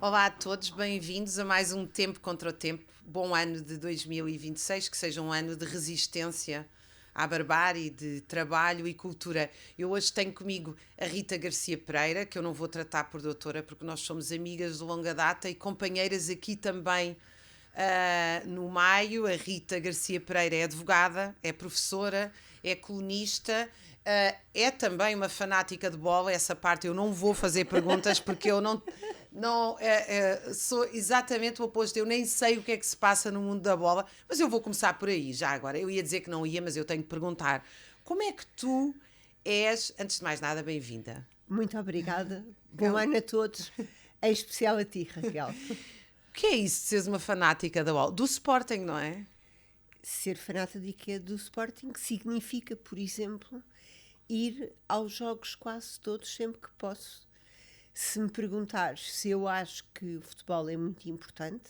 Olá a todos, bem-vindos a mais um Tempo contra o Tempo. Bom ano de 2026, que seja um ano de resistência à barbárie, de trabalho e cultura. Eu hoje tenho comigo a Rita Garcia Pereira, que eu não vou tratar por doutora, porque nós somos amigas de longa data e companheiras aqui também no Maio. A Rita Garcia Pereira é advogada, é professora, é colunista, é também uma fanática de bola. Essa parte eu não vou fazer perguntas porque eu não sou exatamente o oposto. Eu nem sei o que é que se passa no mundo da bola, mas eu vou começar por aí já agora. Eu ia dizer que não ia, mas eu tenho que perguntar: como é que tu és, antes de mais nada, bem-vinda? Muito obrigada. Bom Eu- ano a todos. Em especial a ti, Raquel. O que é isso de seres uma fanática da bola? Do Sporting, não é? Ser fanática do Sporting significa, por exemplo, ir aos jogos quase todos sempre que posso. Se me perguntares se eu acho que o futebol é muito importante,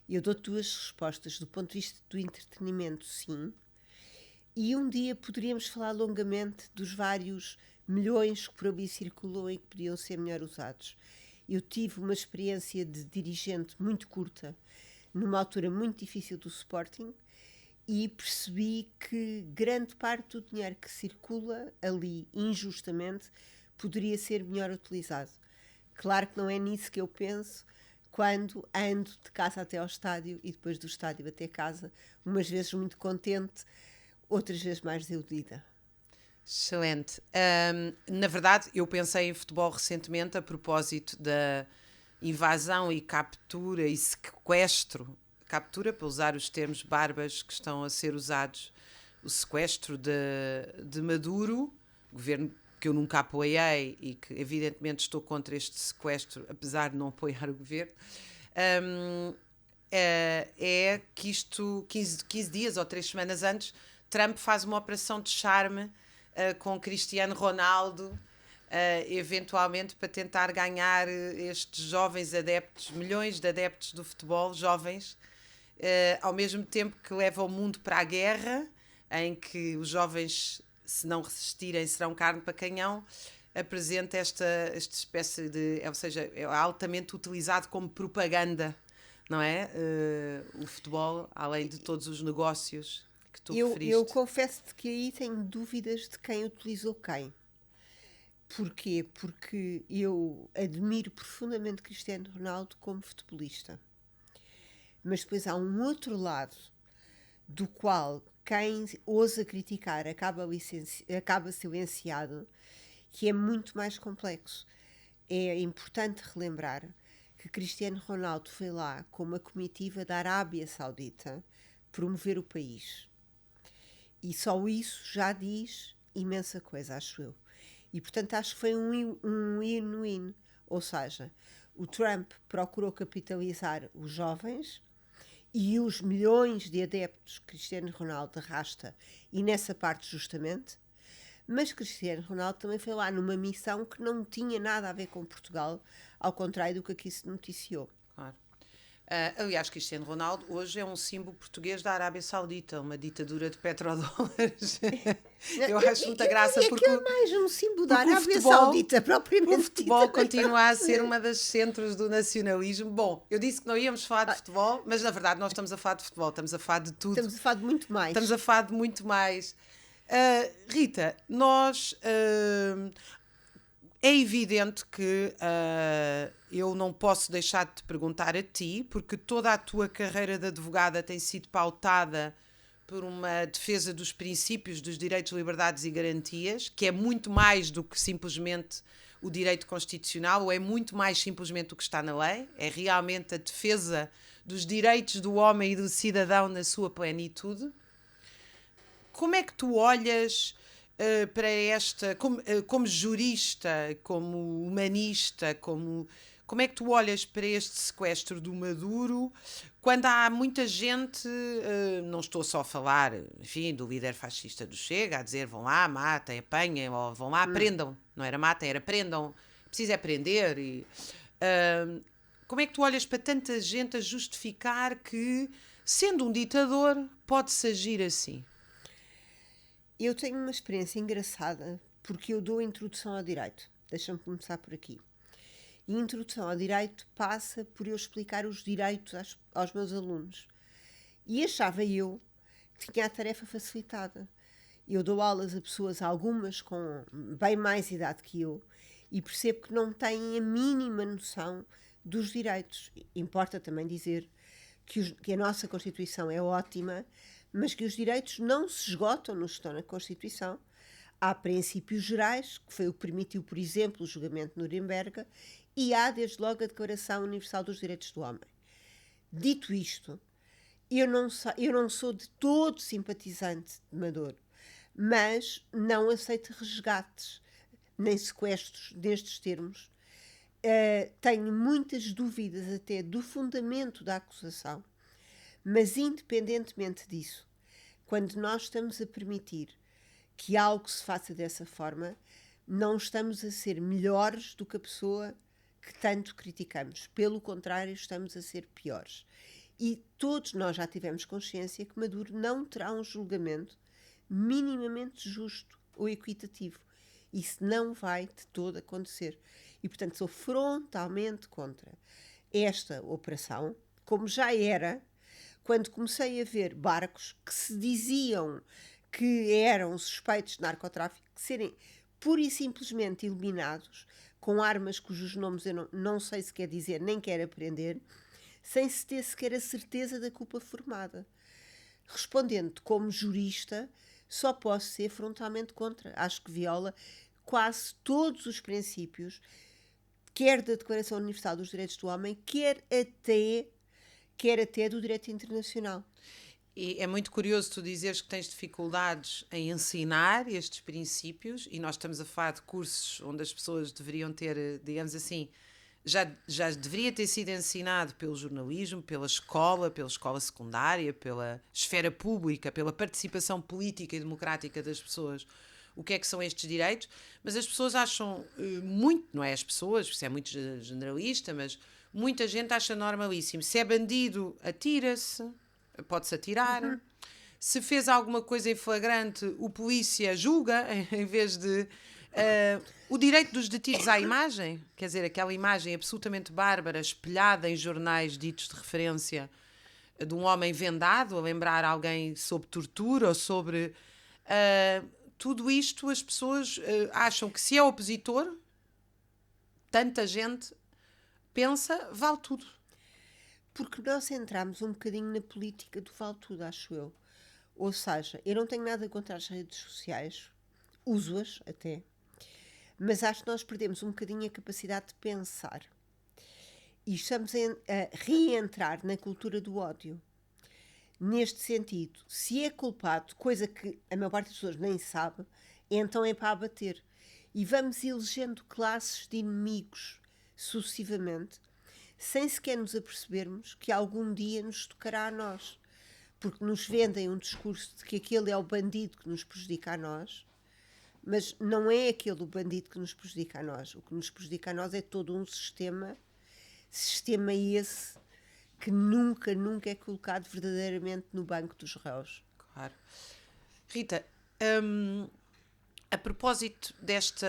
eu dou-te duas respostas. Do ponto de vista do entretenimento, sim. E um dia poderíamos falar longamente dos vários milhões que por ali circulam e que podiam ser melhor usados. Eu tive uma experiência de dirigente muito curta, numa altura muito difícil do Sporting, e percebi que grande parte do dinheiro que circula ali injustamente poderia ser melhor utilizado. Claro que não é nisso que eu penso quando ando de casa até ao estádio e depois do estádio até casa, umas vezes muito contente, outras vezes mais desiludida. Excelente. Na verdade, eu pensei em futebol recentemente a propósito da invasão e captura e sequestro, captura para usar os termos bárbaros que estão a ser usados, o sequestro de Maduro, governo que eu nunca apoiei e que evidentemente estou contra este sequestro, apesar de não apoiar o governo. Um, é que isto, 15 dias ou 3 semanas antes, Trump faz uma operação de charme com Cristiano Ronaldo, eventualmente para tentar ganhar estes jovens adeptos, milhões de adeptos do futebol, jovens, ao mesmo tempo que leva o mundo para a guerra, em que os jovens, se não resistirem, serão carne para canhão. Apresenta esta espécie de. Ou seja, é altamente utilizado como propaganda, não é? O futebol, além de todos os negócios que tu Eu referiste. confesso-te que aí tenho dúvidas de quem utilizou quem. Porquê? Porque eu admiro profundamente Cristiano Ronaldo como futebolista. Mas depois há um outro lado do qual quem ousa criticar acaba silenciado, que é muito mais complexo. É importante relembrar que Cristiano Ronaldo foi lá com uma comitiva da Arábia Saudita promover o país. E só isso já diz imensa coisa, acho eu. E portanto acho que foi um win-win. Ou seja, o Trump procurou capitalizar os jovens e os milhões de adeptos que Cristiano Ronaldo arrasta, e nessa parte justamente, mas Cristiano Ronaldo também foi lá numa missão que não tinha nada a ver com Portugal, ao contrário do que aqui se noticiou. Claro. Aliás, Cristiano Ronaldo hoje é um símbolo português da Arábia Saudita, uma ditadura de petrodólares. Não, Eu acho muita eu graça diria que é mais um símbolo da porque Arábia Saudita, o propriamente dita, futebol mas continua a pronto. ser uma das centros do nacionalismo. Bom, eu disse que não íamos falar de futebol, mas na verdade nós estamos a falar de futebol, estamos a falar de tudo, Estamos a falar de muito estamos mais. a falar de muito mais. Rita, nós é evidente que eu não posso deixar de te perguntar a ti, porque toda a tua carreira de advogada tem sido pautada por uma defesa dos princípios, dos direitos, liberdades e garantias, que é muito mais do que simplesmente o direito constitucional, ou é muito mais simplesmente o que está na lei, é realmente a defesa dos direitos do homem e do cidadão na sua plenitude. Como é que tu olhas para esta, como jurista, como humanista, como é que tu olhas para este sequestro do Maduro, quando há muita gente, não estou só a falar, enfim, do líder fascista do Chega, a dizer vão lá, matem, apanhem, ou vão lá, prendam, não era matem, era prendam, precisa é prender, como é que tu olhas para tanta gente a justificar que, sendo um ditador, pode-se agir assim? Eu tenho uma experiência engraçada porque eu dou introdução ao direito. Deixa-me começar por aqui. E a introdução ao direito passa por eu explicar os direitos aos meus alunos. E achava eu que tinha a tarefa facilitada. Eu dou aulas a pessoas, algumas com bem mais idade que eu, e percebo que não têm a mínima noção dos direitos. Importa também dizer que a nossa Constituição é ótima, mas que os direitos não se esgotam no que estão na Constituição. Há princípios gerais, que foi o que permitiu, por exemplo, o julgamento de Nuremberg, e há, desde logo, a Declaração Universal dos Direitos do Homem. Dito isto, eu não sou de todo simpatizante de Maduro, mas não aceito resgates, nem sequestros destes termos. Tenho muitas dúvidas até do fundamento da acusação, mas independentemente disso, quando nós estamos a permitir que algo se faça dessa forma, não estamos a ser melhores do que a pessoa que tanto criticamos. Pelo contrário, estamos a ser piores. E todos nós já tivemos consciência que Maduro não terá um julgamento minimamente justo ou equitativo. Isso não vai de todo acontecer. E, portanto, sou frontalmente contra esta operação, como já era quando comecei a ver barcos que se diziam que eram suspeitos de narcotráfico serem pura e simplesmente eliminados com armas cujos nomes eu não sei se quer dizer nem quero aprender, sem se ter sequer a certeza da culpa formada. Respondendo como jurista, só posso ser frontalmente contra. Acho que viola quase todos os princípios, quer da Declaração Universal dos Direitos do Homem, quer até do direito internacional. E é muito curioso tu dizeres que tens dificuldades em ensinar estes princípios, e nós estamos a falar de cursos onde as pessoas deveriam ter, digamos assim, já deveria ter sido ensinado pelo jornalismo, pela escola secundária, pela esfera pública, pela participação política e democrática das pessoas, o que é que são estes direitos, mas as pessoas acham muito, não é as pessoas, isso é muito generalista, mas muita gente acha normalíssimo. Se é bandido, atira-se, pode-se atirar. Uhum. Se fez alguma coisa em flagrante, o polícia julga, em vez de... o direito dos detidos à imagem, quer dizer, aquela imagem absolutamente bárbara, espelhada em jornais ditos de referência de um homem vendado, a lembrar alguém sob tortura ou sobre... tudo isto as pessoas acham que se é opositor, tanta gente pensa, vale tudo. Porque nós entramos um bocadinho na política do vale tudo, acho eu. Ou seja, eu não tenho nada contra as redes sociais, uso-as até, mas acho que nós perdemos um bocadinho a capacidade de pensar. E estamos a reentrar na cultura do ódio. Neste sentido, se é culpado, coisa que a maior parte das pessoas nem sabe, então é para abater. E vamos elegendo classes de inimigos sucessivamente, sem sequer nos apercebermos que algum dia nos tocará a nós. Porque nos vendem um discurso de que aquele é o bandido que nos prejudica a nós, mas não é aquele o bandido que nos prejudica a nós. O que nos prejudica a nós é todo um sistema esse que nunca é colocado verdadeiramente no banco dos réus. Claro. Rita, a propósito desta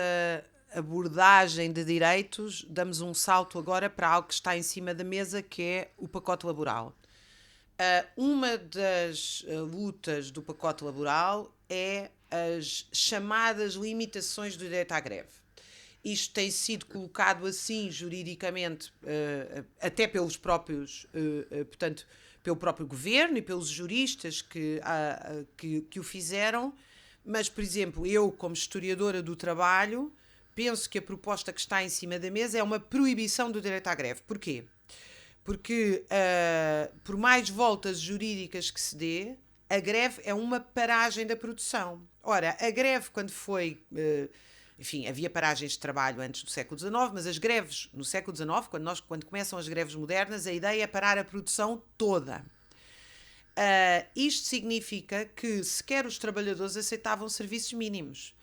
abordagem de direitos, damos um salto agora para algo que está em cima da mesa, que é o pacote laboral. Uma das lutas do pacote laboral é as chamadas limitações do direito à greve. Isto tem sido colocado assim juridicamente, até pelos próprios, portanto, pelo próprio governo e pelos juristas que o fizeram, mas, por exemplo, eu, como historiadora do trabalho, penso que a proposta que está em cima da mesa é uma proibição do direito à greve. Porquê? Porque, por mais voltas jurídicas que se dê, a greve é uma paragem da produção. Ora, a greve, quando foi... enfim, havia paragens de trabalho antes do século XIX, mas as greves no século XIX, quando começam as greves modernas, a ideia é parar a produção toda. Isto significa que sequer os trabalhadores aceitavam serviços mínimos.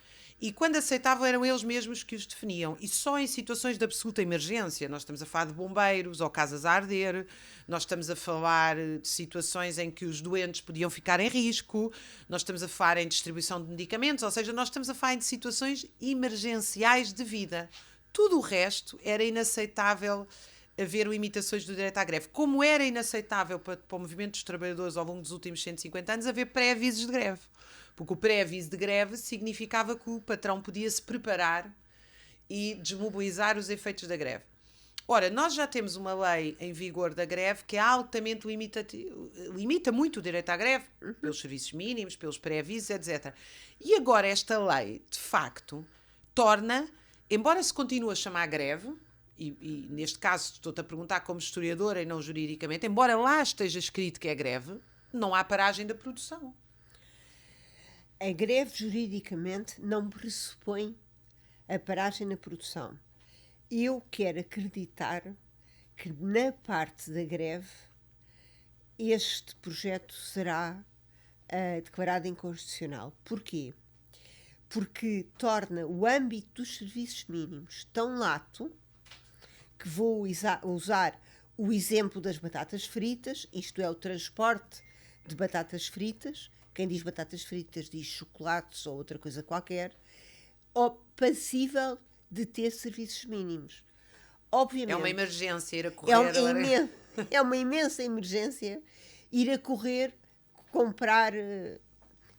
E quando aceitavam, eram eles mesmos que os definiam. E só em situações de absoluta emergência, nós estamos a falar de bombeiros ou casas a arder, nós estamos a falar de situações em que os doentes podiam ficar em risco, nós estamos a falar em distribuição de medicamentos, ou seja, nós estamos a falar de situações emergenciais de vida. tudo o resto era inaceitável haver imitações do direito à greve. Como era inaceitável para o movimento dos trabalhadores ao longo dos últimos 150 anos haver pré-avisos de greve. Porque o pré-aviso de greve significava que o patrão podia se preparar e desmobilizar os efeitos da greve. Ora, nós já temos uma lei em vigor da greve que é altamente limita muito o direito à greve, pelos serviços mínimos, pelos pré-avisos, etc. E agora esta lei, de facto, torna, embora se continue a chamar greve, e neste caso estou-te a perguntar como historiadora e não juridicamente, embora lá esteja escrito que é greve, não há paragem da produção. A greve juridicamente não pressupõe a paragem na produção. Eu quero acreditar que na parte da greve este projeto será declarado inconstitucional. Porquê? Porque torna o âmbito dos serviços mínimos tão lato que vou usar o exemplo das batatas fritas, isto é, o transporte de batatas fritas. Quem diz batatas fritas diz chocolates ou outra coisa qualquer, ou passível de ter serviços mínimos. Obviamente, é uma emergência ir a correr. É uma imensa emergência ir a correr comprar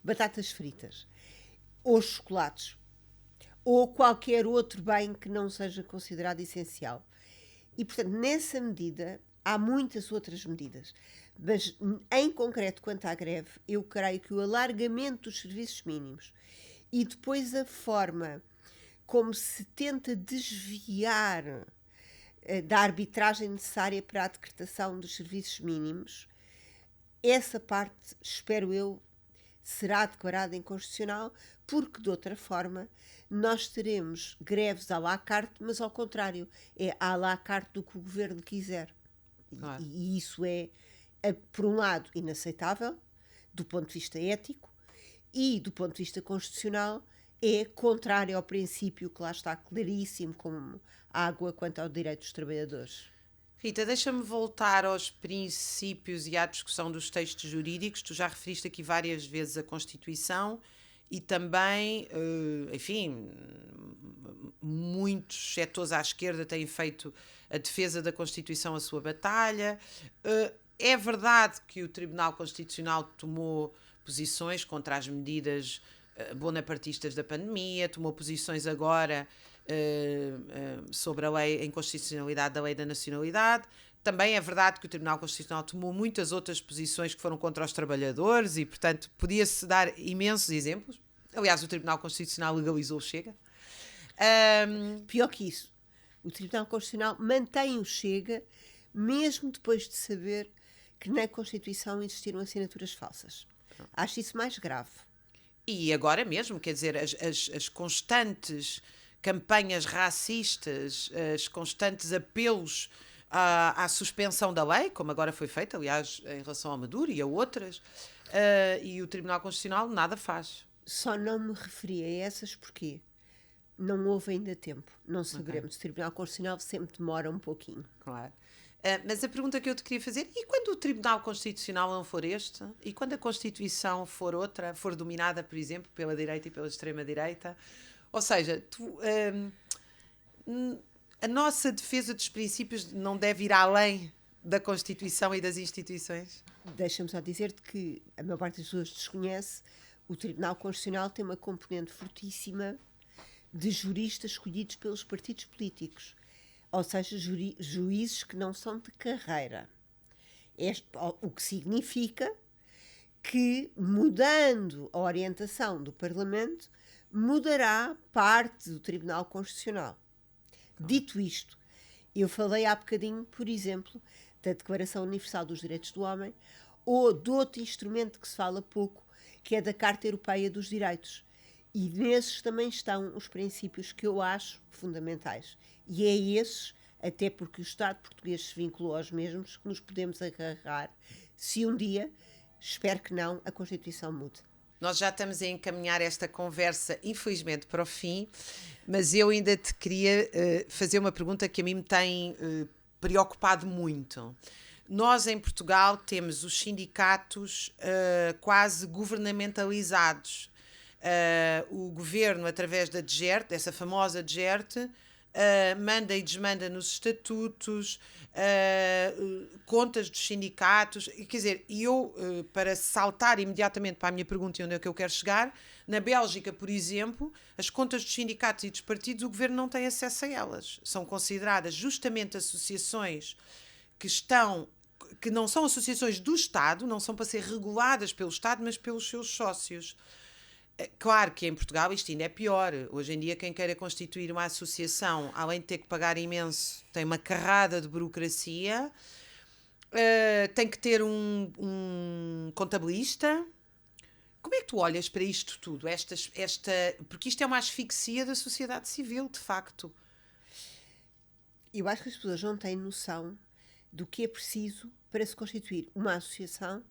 batatas fritas ou chocolates ou qualquer outro bem que não seja considerado essencial. E, portanto, nessa medida, há muitas outras medidas. Mas, em concreto, quanto à greve, eu creio que o alargamento dos serviços mínimos e depois a forma como se tenta desviar da arbitragem necessária para a decretação dos serviços mínimos, essa parte, espero eu, será declarada inconstitucional, porque, de outra forma, nós teremos greves à la carte, mas ao contrário, é à la carte do que o governo quiser. Claro. E isso é, por um lado, inaceitável, do ponto de vista ético, e, do ponto de vista constitucional, é contrário ao princípio que lá está claríssimo como água quanto ao direito dos trabalhadores. Rita, deixa-me voltar aos princípios e à discussão dos textos jurídicos. Tu já referiste aqui várias vezes a Constituição e também, enfim, muitos setores à esquerda têm feito a defesa da Constituição a sua batalha. É verdade que o Tribunal Constitucional tomou posições contra as medidas bonapartistas da pandemia, tomou posições agora sobre a lei, a inconstitucionalidade da lei da nacionalidade. Também é verdade que o Tribunal Constitucional tomou muitas outras posições que foram contra os trabalhadores e, portanto, podia-se dar imensos exemplos. Aliás, o Tribunal Constitucional legalizou o Chega. Pior que isso, o Tribunal Constitucional mantém o Chega mesmo depois de saber que na Constituição existiram assinaturas falsas. Acho isso mais grave. E agora mesmo, quer dizer, as constantes campanhas racistas, os constantes apelos à suspensão da lei, como agora foi feito, aliás, em relação ao Maduro e a outras, e o Tribunal Constitucional nada faz. Só não me referi a essas porque não houve ainda tempo. Não saberemos. Okay. O Tribunal Constitucional sempre demora um pouquinho. Claro. Mas a pergunta que eu te queria fazer, e quando o Tribunal Constitucional não for este? E quando a Constituição for outra, for dominada, por exemplo, pela direita e pela extrema-direita? Ou seja, a nossa defesa dos princípios não deve ir além da Constituição e das instituições? Deixa-me só dizer-te que a maior parte das pessoas desconhece, o Tribunal Constitucional tem uma componente fortíssima de juristas escolhidos pelos partidos políticos. Ou seja, juízes que não são de carreira. O que significa que, mudando a orientação do Parlamento, mudará parte do Tribunal Constitucional. Dito isto, eu falei há bocadinho, por exemplo, da Declaração Universal dos Direitos do Homem ou de outro instrumento que se fala pouco, que é da Carta Europeia dos Direitos. E nesses também estão os princípios que eu acho fundamentais. E é esses, até porque o Estado português se vinculou aos mesmos, que nos podemos agarrar se um dia, espero que não, a Constituição mude. Nós já estamos a encaminhar esta conversa, infelizmente, para o fim, mas eu ainda te queria fazer uma pergunta que a mim me tem preocupado muito. Nós, em Portugal, temos os sindicatos quase governamentalizados. O governo, através da DGERT, dessa famosa DGERT, manda e desmanda nos estatutos, contas dos sindicatos. Quer dizer, eu, para saltar imediatamente para a minha pergunta e onde é que eu quero chegar, na Bélgica, por exemplo, as contas dos sindicatos e dos partidos, o governo não tem acesso a elas. São consideradas justamente associações que não são associações do Estado, não são para ser reguladas pelo Estado, mas pelos seus sócios. Claro que em Portugal isto ainda é pior. Hoje em dia, quem queira constituir uma associação, além de ter que pagar imenso, tem uma carrada de burocracia, tem que ter um contabilista. Como é que tu olhas para isto tudo? Porque isto é uma asfixia da sociedade civil, de facto. Eu acho que as pessoas não têm noção do que é preciso para se constituir uma associação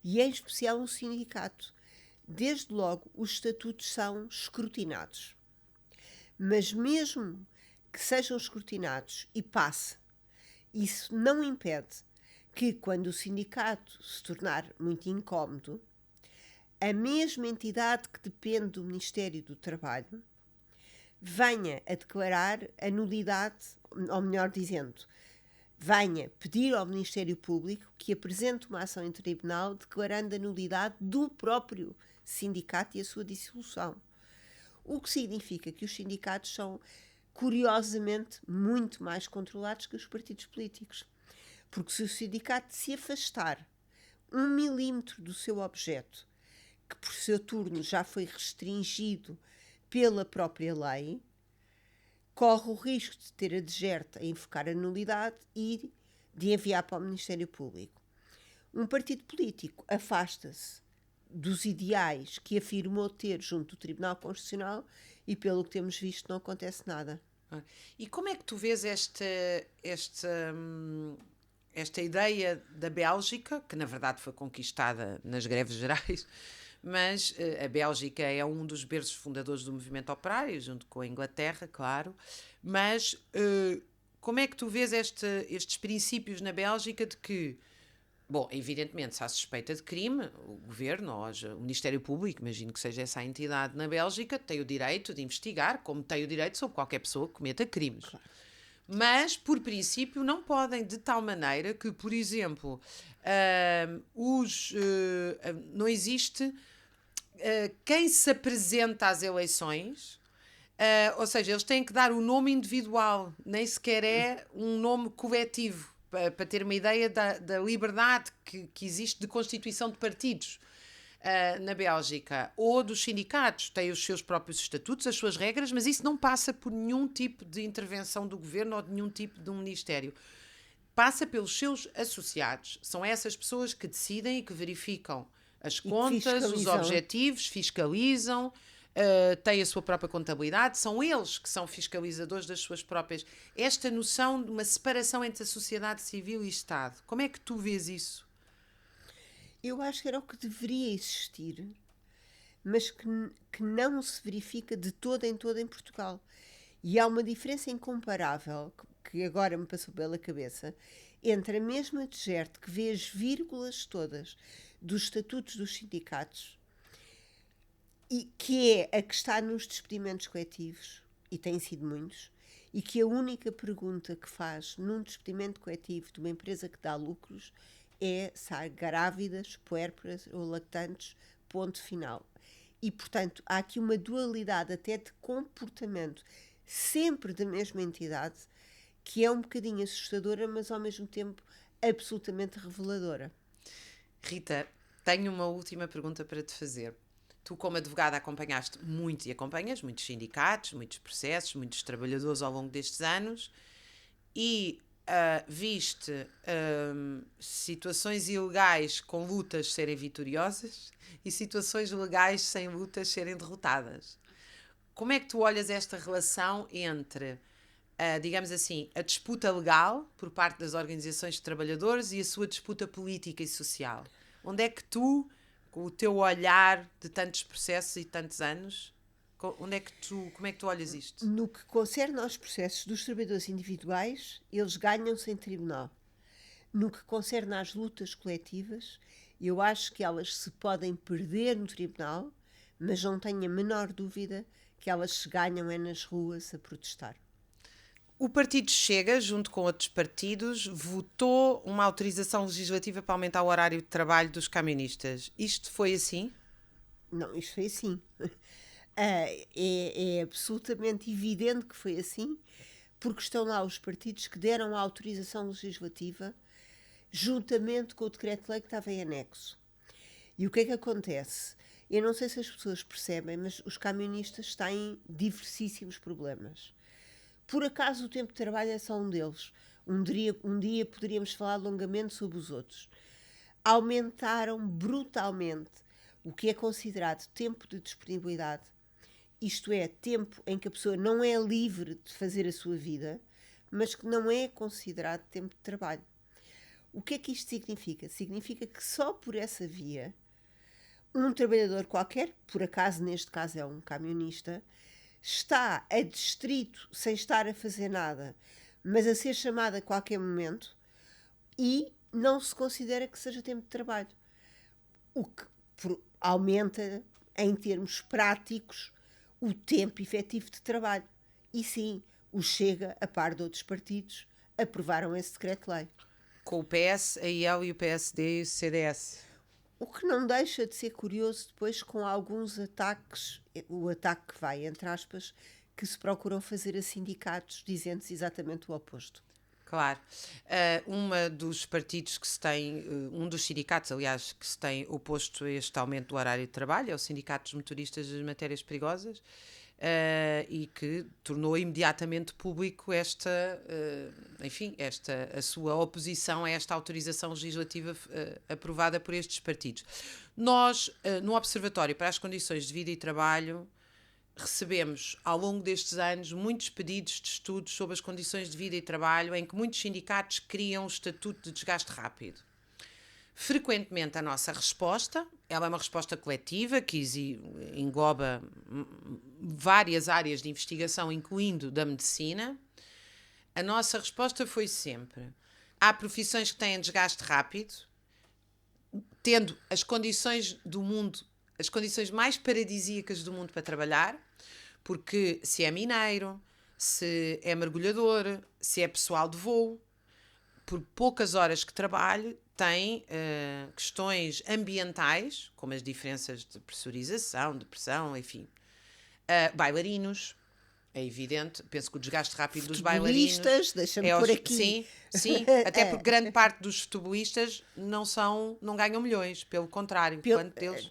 e, em especial, um sindicato. Desde logo, os estatutos são escrutinados. Mas mesmo que sejam escrutinados e passe, isso não impede que, quando o sindicato se tornar muito incómodo, a mesma entidade que depende do Ministério do Trabalho venha a declarar a nulidade, ou melhor dizendo, venha pedir ao Ministério Público que apresente uma ação em tribunal declarando a nulidade do próprio sindicato e a sua dissolução. O que significa que os sindicatos são, curiosamente, muito mais controlados que os partidos políticos. Porque se o sindicato se afastar 1 milímetro do seu objeto, que por seu turno já foi restringido pela própria lei, corre o risco de ter a degerta a invocar a nulidade e de enviar para o Ministério Público. Um partido político afasta-se dos ideais que afirmou ter junto do Tribunal Constitucional e, pelo que temos visto, não acontece nada. E como é que tu vês esta ideia da Bélgica, que na verdade foi conquistada nas greves gerais, mas a Bélgica é um dos berços fundadores do movimento operário, junto com a Inglaterra, claro, mas como é que tu vês estes princípios na Bélgica de que, bom, evidentemente, se há suspeita de crime, o governo, ou o Ministério Público, imagino que seja essa a entidade na Bélgica, tem o direito de investigar, como tem o direito sobre qualquer pessoa que cometa crimes. Claro. Mas, por princípio, não podem de tal maneira que, por exemplo, não existe quem se apresenta às eleições, ou seja, eles têm que dar o nome individual, nem sequer é um nome coletivo, para ter uma ideia da liberdade que existe de constituição de partidos na Bélgica, ou dos sindicatos, têm os seus próprios estatutos, as suas regras, mas isso não passa por nenhum tipo de intervenção do governo ou de nenhum tipo de um ministério. Passa pelos seus associados. São essas pessoas que decidem e que verificam as contas, os objetivos, fiscalizam, têm a sua própria contabilidade, são eles que são fiscalizadores das suas próprias... Esta noção de uma separação entre a sociedade civil e Estado, como é que tu vês isso? Eu acho que era o que deveria existir, mas que não se verifica de todo em Portugal. E há uma diferença incomparável, que agora me passou pela cabeça, entre a mesma degerta que vê as vírgulas todas dos estatutos dos sindicatos, e que é a que está nos despedimentos coletivos, e têm sido muitos, e que a única pergunta que faz num despedimento coletivo de uma empresa que dá lucros é se há grávidas, puérperas ou lactantes, ponto final. E, portanto, há aqui uma dualidade até de comportamento, sempre da mesma entidade, que é um bocadinho assustadora, mas ao mesmo tempo absolutamente reveladora. Rita, tenho uma última pergunta para te fazer. Tu, como advogada, acompanhaste muito e acompanhas muitos sindicatos, muitos processos, muitos trabalhadores ao longo destes anos e viste situações ilegais com lutas serem vitoriosas e situações legais sem lutas serem derrotadas. Como é que tu olhas esta relação entre, digamos assim, a disputa legal por parte das organizações de trabalhadores e a sua disputa política e social? Onde é que tu, com o teu olhar de tantos processos e tantos anos, como é que tu olhas isto? No que concerne aos processos dos trabalhadores individuais, eles ganham-se em tribunal. No que concerne às lutas coletivas, eu acho que elas se podem perder no tribunal, mas não tenho a menor dúvida que elas se ganham é nas ruas a protestar. O Partido Chega, junto com outros partidos, votou uma autorização legislativa para aumentar o horário de trabalho dos camionistas. Isto foi assim? Não, isto foi assim. É absolutamente evidente que foi assim, porque estão lá os partidos que deram a autorização legislativa juntamente com o decreto-lei que estava em anexo. E o que é que acontece? Eu não sei se as pessoas percebem, mas os camionistas têm diversíssimos problemas. Por acaso o tempo de trabalho é só um deles. Um dia poderíamos falar longamente sobre os outros. Aumentaram brutalmente o que é considerado tempo de disponibilidade, isto é, tempo em que a pessoa não é livre de fazer a sua vida, mas que não é considerado tempo de trabalho. O que é que isto significa? Significa que só por essa via, um trabalhador qualquer, por acaso neste caso é um camionista, está adstrito sem estar a fazer nada, mas a ser chamado a qualquer momento e não se considera que seja tempo de trabalho. O que aumenta, em termos práticos, o tempo efetivo de trabalho. E sim, o Chega, a par de outros partidos, aprovaram esse decreto-lei. Com o PS, a IEL e o PSD e o CDS. O que não deixa de ser curioso depois com alguns ataques, o ataque que vai, entre aspas, que se procuram fazer a sindicatos, dizendo-se exatamente o oposto. Claro. Dos partidos que se tem, um dos sindicatos, aliás, que se tem oposto a este aumento do horário de trabalho é o Sindicato dos Motoristas das Matérias Perigosas, e que tornou imediatamente público a sua oposição a esta autorização legislativa aprovada por estes partidos. Nós, no Observatório para as Condições de Vida e Trabalho, recebemos, ao longo destes anos, muitos pedidos de estudos sobre as condições de vida e trabalho em que muitos sindicatos criam o estatuto de desgaste rápido. Frequentemente a nossa resposta, ela é uma resposta coletiva que engloba várias áreas de investigação, incluindo da medicina. A nossa resposta foi sempre: há profissões que têm desgaste rápido, tendo as condições do mundo, as condições mais paradisíacas do mundo para trabalhar, porque se é mineiro, se é mergulhador, se é pessoal de voo, por poucas horas que trabalhe, tem questões ambientais, como as diferenças de pressurização, de pressão, enfim. Bailarinos, é evidente, penso que o desgaste rápido dos bailarinos... Deixa-me por aqui. Sim, até porque grande parte dos futebolistas não ganham milhões, pelo contrário, quanto deles...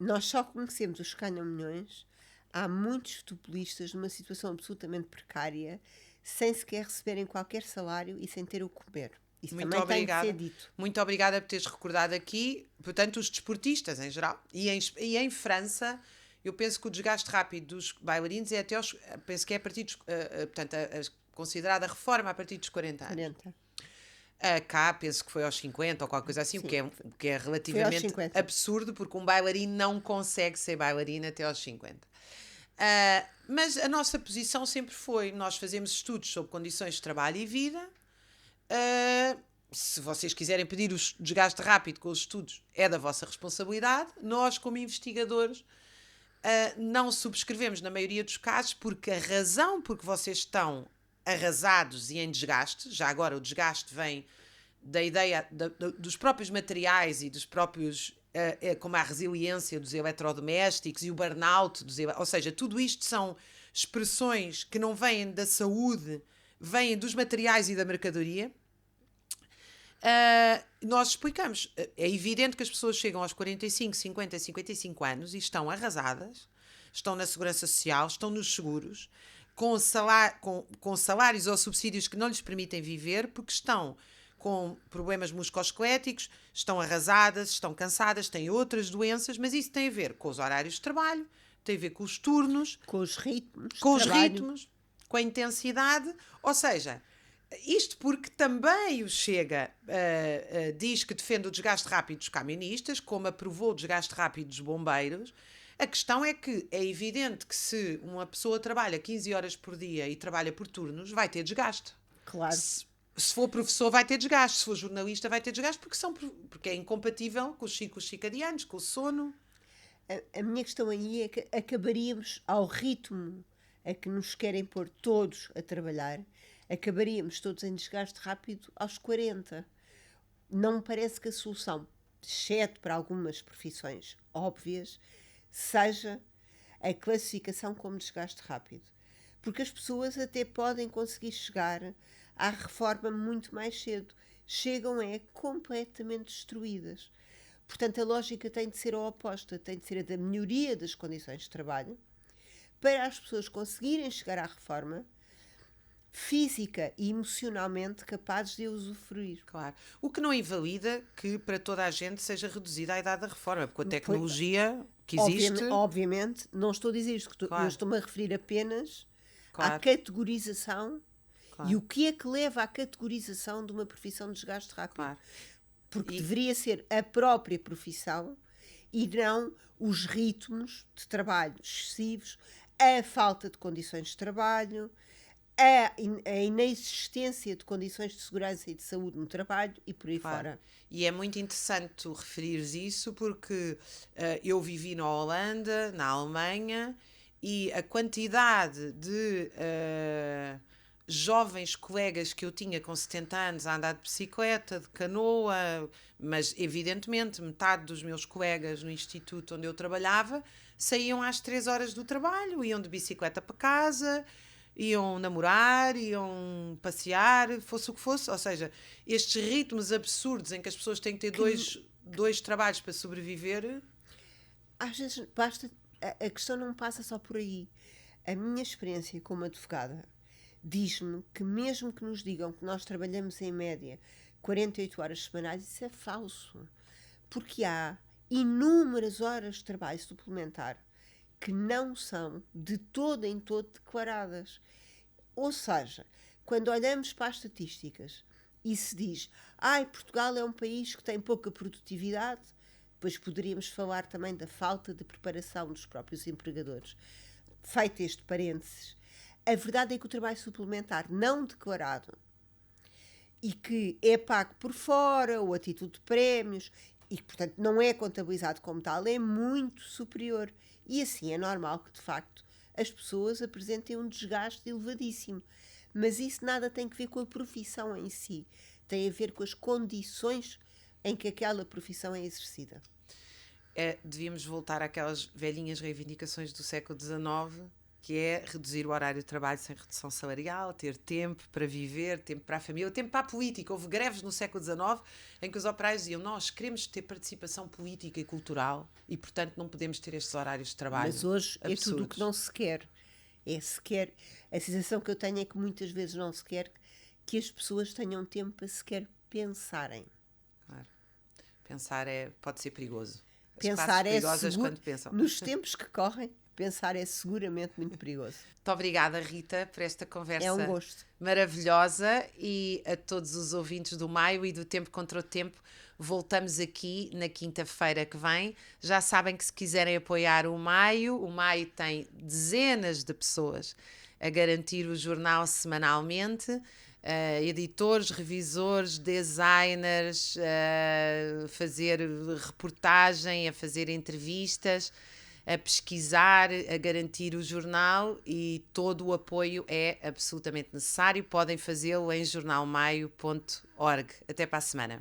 Nós só conhecemos os que ganham milhões. Há muitos futebolistas numa situação absolutamente precária, sem sequer receberem qualquer salário e sem ter o que comer. Isso muito também obrigada. Tem que ser dito. Muito obrigada por teres recordado aqui. Portanto, os desportistas em geral. E em França, eu penso que o desgaste rápido dos bailarinos é até penso que é a partir dos... considerada a reforma a partir dos 40 anos. 40. Cá penso que foi aos 50 ou qualquer coisa assim, o que é relativamente absurdo, porque um bailarino não consegue ser bailarino até aos 50. Mas a nossa posição sempre foi: nós fazemos estudos sobre condições de trabalho e vida. Se vocês quiserem pedir o desgaste rápido com os estudos, é da vossa responsabilidade. Nós, como investigadores, não subscrevemos na maioria dos casos, porque a razão por que vocês estão arrasados e em desgaste, já agora o desgaste vem da ideia dos próprios materiais e dos próprios, como a resiliência dos eletrodomésticos e o burnout, ou seja, tudo isto são expressões que não vêm da saúde, vêm dos materiais e da mercadoria. Nós explicamos, é evidente que as pessoas chegam aos 45, 50, 55 anos e estão arrasadas, estão na segurança social, estão nos seguros, com salários ou subsídios que não lhes permitem viver, porque estão com problemas musculoesqueléticos, estão arrasadas, estão cansadas, têm outras doenças, mas isso tem a ver com os horários de trabalho, tem a ver com os turnos, com os ritmos, com a intensidade, ou seja, isto porque também o Chega diz que defende o desgaste rápido dos camionistas, como aprovou o desgaste rápido dos bombeiros. A questão é que é evidente que se uma pessoa trabalha 15 horas por dia e trabalha por turnos, vai ter desgaste. Claro. Se for professor, vai ter desgaste. Se for jornalista, vai ter desgaste, porque é incompatível com os ciclos circadianos, com o sono. A minha questão aí é que acabaríamos ao ritmo a que nos querem pôr todos a trabalhar, acabaríamos todos em desgaste rápido aos 40. Não me parece que a solução, exceto para algumas profissões óbvias, seja a classificação como desgaste rápido. Porque as pessoas até podem conseguir chegar à reforma muito mais cedo. Chegam completamente destruídas. Portanto, a lógica tem de ser a oposta, tem de ser a da melhoria das condições de trabalho, para as pessoas conseguirem chegar à reforma física e emocionalmente capazes de usufruir. Claro. O que não invalida que para toda a gente seja reduzida a idade da reforma, porque a tecnologia que existe... Obviamente, não estou a dizer isto, claro. Eu estou-me a referir apenas claro. à categorização claro. e o que é que leva à categorização de uma profissão de desgaste rápido. Claro. Porque deveria ser a própria profissão e não os ritmos de trabalho excessivos, a falta de condições de trabalho, a inexistência de condições de segurança e de saúde no trabalho e por aí fora. E é muito interessante tu referires isso porque eu vivi na Holanda, na Alemanha, e a quantidade de jovens colegas que eu tinha com 70 anos a andar de bicicleta, de canoa, mas evidentemente metade dos meus colegas no instituto onde eu trabalhava saíam às 3 horas do trabalho, iam de bicicleta para casa, iam namorar, iam passear, fosse o que fosse. Ou seja, estes ritmos absurdos em que as pessoas têm que ter dois trabalhos para sobreviver... Às vezes basta... A questão não passa só por aí. A minha experiência como advogada diz-me que mesmo que nos digam que nós trabalhamos em média 48 horas semanais, isso é falso. Porque há inúmeras horas de trabalho suplementar que não são de todo em todo declaradas. Ou seja, quando olhamos para as estatísticas e se diz Portugal é um país que tem pouca produtividade, depois poderíamos falar também da falta de preparação dos próprios empregadores. Feito este parênteses, a verdade é que o trabalho suplementar não declarado e que é pago por fora ou a título de prémios e que, portanto, não é contabilizado como tal, é muito superior. E assim é normal que, de facto, as pessoas apresentem um desgaste elevadíssimo. Mas isso nada tem a ver com a profissão em si. Tem a ver com as condições em que aquela profissão é exercida. Devíamos voltar àquelas velhinhas reivindicações do século XIX, que é reduzir o horário de trabalho sem redução salarial, ter tempo para viver, tempo para a família, tempo para a política. Houve greves no século XIX em que os operários diziam nós queremos ter participação política e cultural e, portanto, não podemos ter estes horários de trabalho. Mas hoje absurdos. É tudo o que não se quer. A sensação que eu tenho é que muitas vezes não se quer que as pessoas tenham tempo para sequer pensarem. Claro. Pensar pode ser perigoso. Pensar seguro, quando pensam. Nos tempos que correm, pensar é seguramente muito perigoso. Muito obrigada, Rita, por esta conversa um gosto. Maravilhosa, e a todos os ouvintes do Maio e do Tempo contra o Tempo. Voltamos aqui na quinta-feira que vem. Já sabem que se quiserem apoiar o Maio tem dezenas de pessoas a garantir o jornal semanalmente. Editores, revisores, designers, a fazer reportagem, a fazer entrevistas, a pesquisar, a garantir o jornal, e todo o apoio é absolutamente necessário. Podem fazê-lo em jornalmaio.org. Até para a semana.